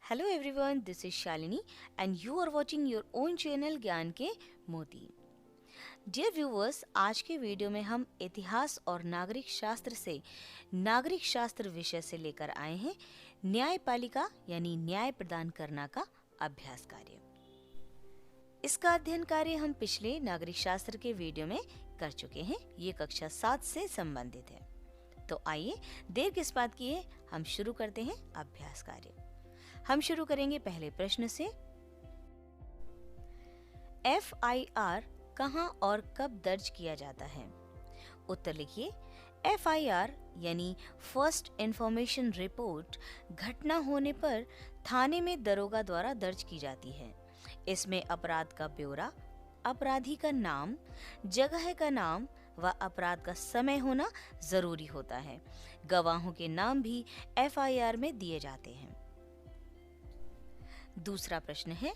Hello everyone, this is Shalini and you are watching your own channel ज्ञान के मोती। Dear viewers, आज के वीडियो में हम इतिहास और नागरिक शास्त्र से नागरिक शास्त्र विषय से लेकर आए हैं न्यायपालिका यानी न्याय प्रदान करना का अभ्यास कार्य। इसका अध्ययन कार्य हम पिछले नागरिक शास्त्र के वीडियो में कर चुके हैं। ये कक्षा 7 से संबंधित है। तो आइए देर किस बात की है, हम शुरू करते हैं अभ्यास कार्य। हम शुरू करेंगे पहले प्रश्न से। FIR कहां और कब दर्ज किया जाता है? उत्तर लिखिए। FIR यानी फर्स्ट इंफॉर्मेशन रिपोर्ट घटना होने पर थाने में दरोगा द्वारा दर्ज की जाती है। इसमें अपराध का ब्यौरा, अपराधी का नाम, जगह का नाम व अपराध का समय होना जरूरी होता है। गवाहों के नाम भी FIR में दिए जाते हैं। दूसरा प्रश्न है,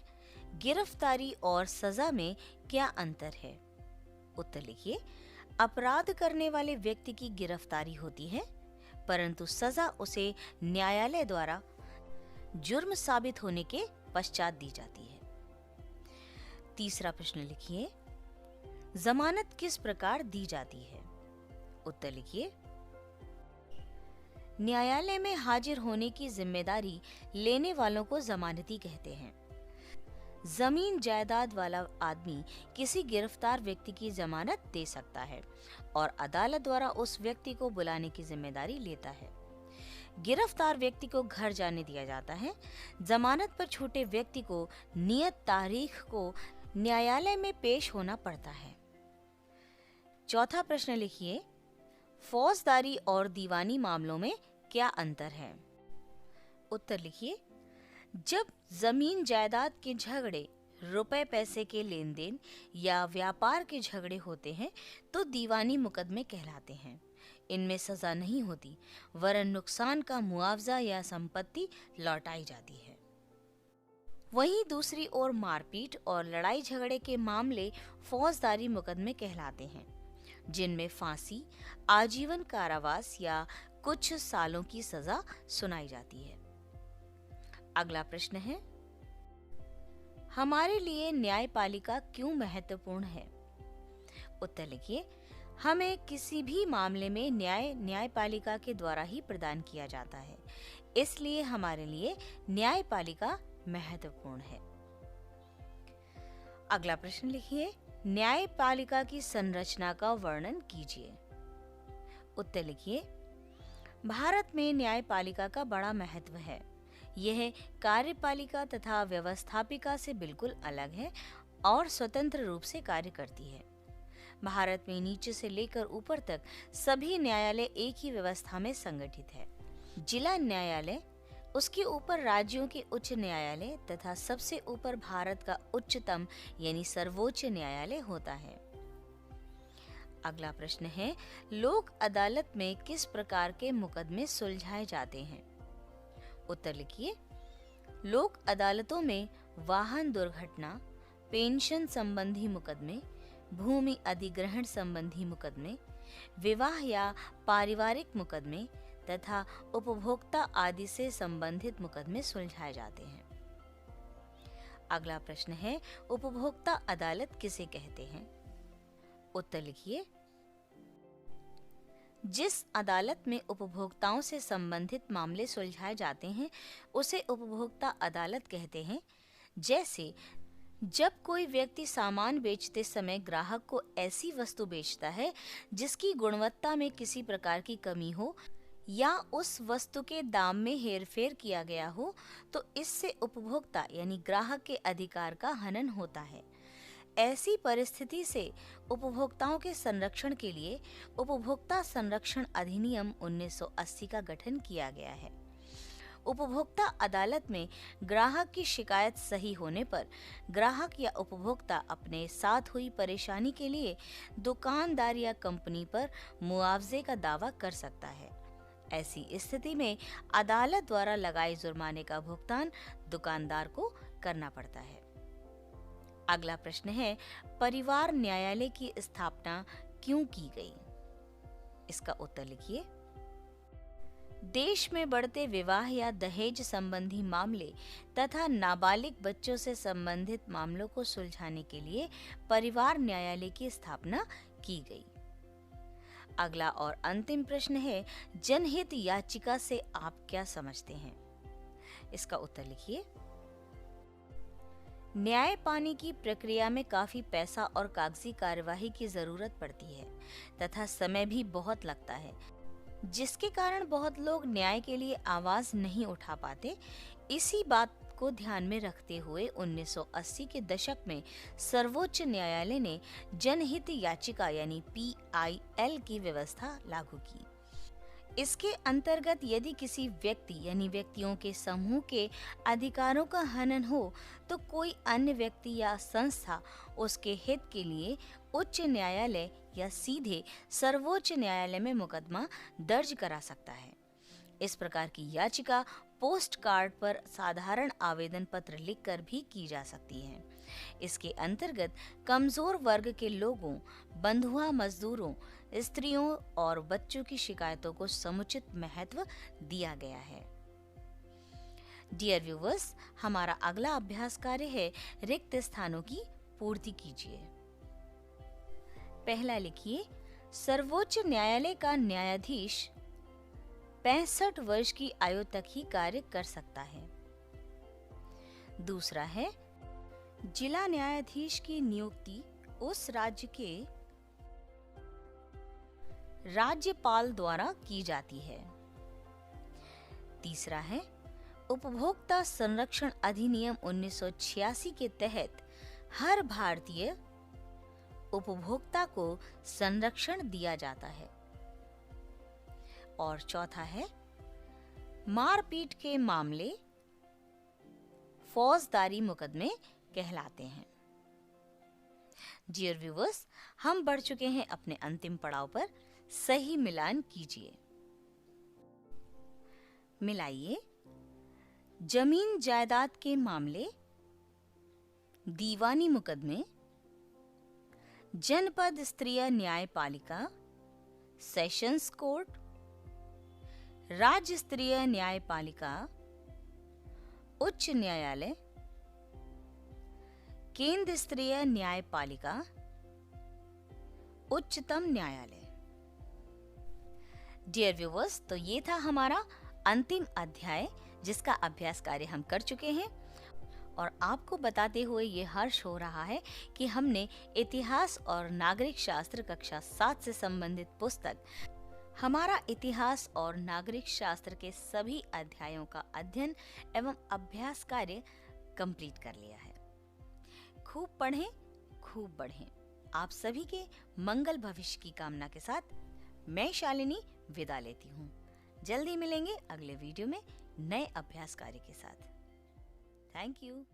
गिरफ्तारी और सजा में क्या अंतर है? उत्तर लिखिए। अपराध करने वाले व्यक्ति की गिरफ्तारी होती है, परंतु सजा उसे न्यायालय द्वारा जुर्म साबित होने के पश्चात दी जाती है। तीसरा प्रश्न लिखिए, जमानत किस प्रकार दी जाती है? उत्तर लिखिए। न्यायालय में हाजिर होने की जिम्मेदारी लेने वालों को जमानती कहते हैं। जमीन जायदाद वाला आदमी किसी गिरफ्तार व्यक्ति की जमानत दे सकता है और अदालत द्वारा उस व्यक्ति को बुलाने की जिम्मेदारी लेता है। गिरफ्तार व्यक्ति को घर जाने दिया जाता है। जमानत पर छूटे व्यक्ति को नियत तारीख को न्यायालय में पेश होना पड़ता है। चौथा प्रश्न लिखिए, फौजदारी और दीवानी मामलों में क्या अंतर है? उत्तर लिखिए। जब जमीन जायदाद के झगड़े, रुपए पैसे के लेन देन या व्यापार के झगड़े होते हैं तो दीवानी मुकदमे कहलाते हैं। इनमें सजा नहीं होती, वरन नुकसान का मुआवजा या संपत्ति लौटाई जाती है। वहीं दूसरी ओर मारपीट और लड़ाई झगड़े के मामले फौजदारी मुकदमे कहलाते हैं, जिनमें फांसी, आजीवन कारावास या कुछ सालों की सजा सुनाई जाती है। अगला प्रश्न है, हमारे लिए न्यायपालिका क्यों महत्वपूर्ण है? उत्तर लिखिए। हमें किसी भी मामले में न्यायपालिका के द्वारा ही प्रदान किया जाता है, इसलिए हमारे लिए न्यायपालिका महत्वपूर्ण है। अगला प्रश्न लिखिए, न्यायपालिका की संरचना का वर्णन कीजिए। उत्तर लिखिए। भारत में न्यायपालिका का बड़ा महत्व है। यह कार्यपालिका तथा व्यवस्थापिका से बिल्कुल अलग है और स्वतंत्र रूप से कार्य करती है। भारत में नीचे से लेकर ऊपर तक सभी न्यायालय एक ही व्यवस्था में संगठित है। जिला न्यायालय, उसके ऊपर राज्यों के उच्च न्यायालय तथा सबसे ऊपर भारत का उच्चतम यानी सर्वोच्च न्यायालय होता है। अगला प्रश्न है, लोक अदालत में किस प्रकार के मुकदमे सुलझाए जाते हैं? उत्तर लिखिए। लोक अदालतों में वाहन दुर्घटना, पेंशन संबंधी मुकदमे, भूमि अधिग्रहण संबंधी मुकदमे, विवाह या पारिवारिक मुकदमे तथा उपभोक्ता आदि से संबंधित मुकदमे सुलझाए जाते हैं। अगला प्रश्न है, उपभोक्ता अदालत किसे कहते हैं? उत्तर लिखिए। जिस अदालत में उपभोक्ताओं से संबंधित मामले सुलझाए जाते हैं उसे उपभोक्ता अदालत कहते हैं। जैसे जब कोई व्यक्ति सामान बेचते समय ग्राहक को ऐसी वस्तु बेचता है जिसकी गुणवत्ता में किसी प्रकार की कमी हो या उस वस्तु के दाम में हेरफेर किया गया हो, तो इससे उपभोक्ता यानी ग्राहक के अधिकार का हनन होता है। ऐसी परिस्थिति से उपभोक्ताओं के संरक्षण के लिए उपभोक्ता संरक्षण अधिनियम 1980 का गठन किया गया है। उपभोक्ता अदालत में ग्राहक की शिकायत सही होने पर ग्राहक या उपभोक्ता अपने साथ हुई परेशानी के लिए दुकानदार या कंपनी पर मुआवजे का दावा कर सकता है। ऐसी स्थिति में अदालत द्वारा लगाए जुर्माने का भुगतान दुकानदार को करना पड़ता है। अगला प्रश्न है, परिवार न्यायालय की स्थापना क्यों की गई? इसका उत्तर लिखिए। देश में बढ़ते विवाह या दहेज संबंधी मामले तथा नाबालिग बच्चों से संबंधित मामलों को सुलझाने के लिए परिवार न्यायालय की स्थापना की गई। अगला और अंतिम प्रश्न है, जनहित याचिका से आप क्या समझते हैं? इसका उत्तर लिखिए। न्याय पाने की प्रक्रिया में काफी पैसा और कागजी कार्यवाही की जरूरत पड़ती है तथा समय भी बहुत लगता है, जिसके कारण बहुत लोग न्याय के लिए आवाज नहीं उठा पाते। इसी बात को ध्यान में रखते हुए 1980 के दशक में सर्वोच्च न्यायालय ने जनहित याचिका यानी PIL की व्यवस्था लागू की। इसके अंतर्गत यदि किसी व्यक्ति यानी व्यक्तियों के समूह के अधिकारों का हनन हो तो कोई अन्य व्यक्ति या संस्था उसके हित के लिए उच्च न्यायालय या सीधे सर्वोच्च न्यायालय में मुकदमा दर्ज करा सकता है। इस प्रकार की याचिका पोस्ट कार्ड पर साधारण आवेदन पत्र लिखकर भी की जा सकती है। इसके अंतर्गत कमजोर वर्ग के लोगों, बंधुआ मजदूरों, स्त्रियों और बच्चों की शिकायतों को समुचित महत्व दिया गया है। डियर व्यूअर्स, हमारा अगला अभ्यास कार्य है रिक्त स्थानों की पूर्ति कीजिए। पहला लिखिए, सर्वोच्च न्यायालय का न्यायाधीश 65 वर्ष की आयु तक ही कार्य कर सकता है। दूसरा है, जिला न्यायाधीश की नियुक्ति उस राज्य के राज्यपाल द्वारा की जाती है। तीसरा है, उपभोक्ता संरक्षण अधिनियम 1986 के तहत हर भारतीय उपभोक्ता को संरक्षण दिया जाता है। और चौथा है, मारपीट के मामले फौजदारी मुकदमे कहलाते हैं। डियर व्यूअर्स, हम बढ़ चुके हैं अपने अंतिम पड़ाव पर। सही मिलान कीजिए। मिलाइए, जमीन जायदाद के मामले, दीवानी मुकदमे, जनपद स्तरीय न्यायपालिका, सेशंस कोर्ट, राज्य स्तरीय न्यायपालिका, उच्च न्यायालय, केंद्र स्तरीय न्यायपालिका, उच्चतम न्यायालय। डियर व्यूअर्स, तो ये था हमारा अंतिम अध्याय जिसका अभ्यास कार्य हम कर चुके हैं और आपको बताते हुए ये हर्ष हो रहा है कि हमने इतिहास और नागरिक शास्त्र कक्षा 7 से संबंधित पुस्तक हमारा इतिहास और नागरिक शास्त्र के सभी अध्यायों का अध्ययन एवं अभ्यास कार्य कंप्लीट कर लिया है। खूब पढ़ें, खूब बढ़ें। आप सभी के मंगल भविष्य की कामना के साथ मैं शालिनी विदा लेती हूँ। जल्दी मिलेंगे अगले वीडियो में नए अभ्यास कार्य के साथ। Thank you.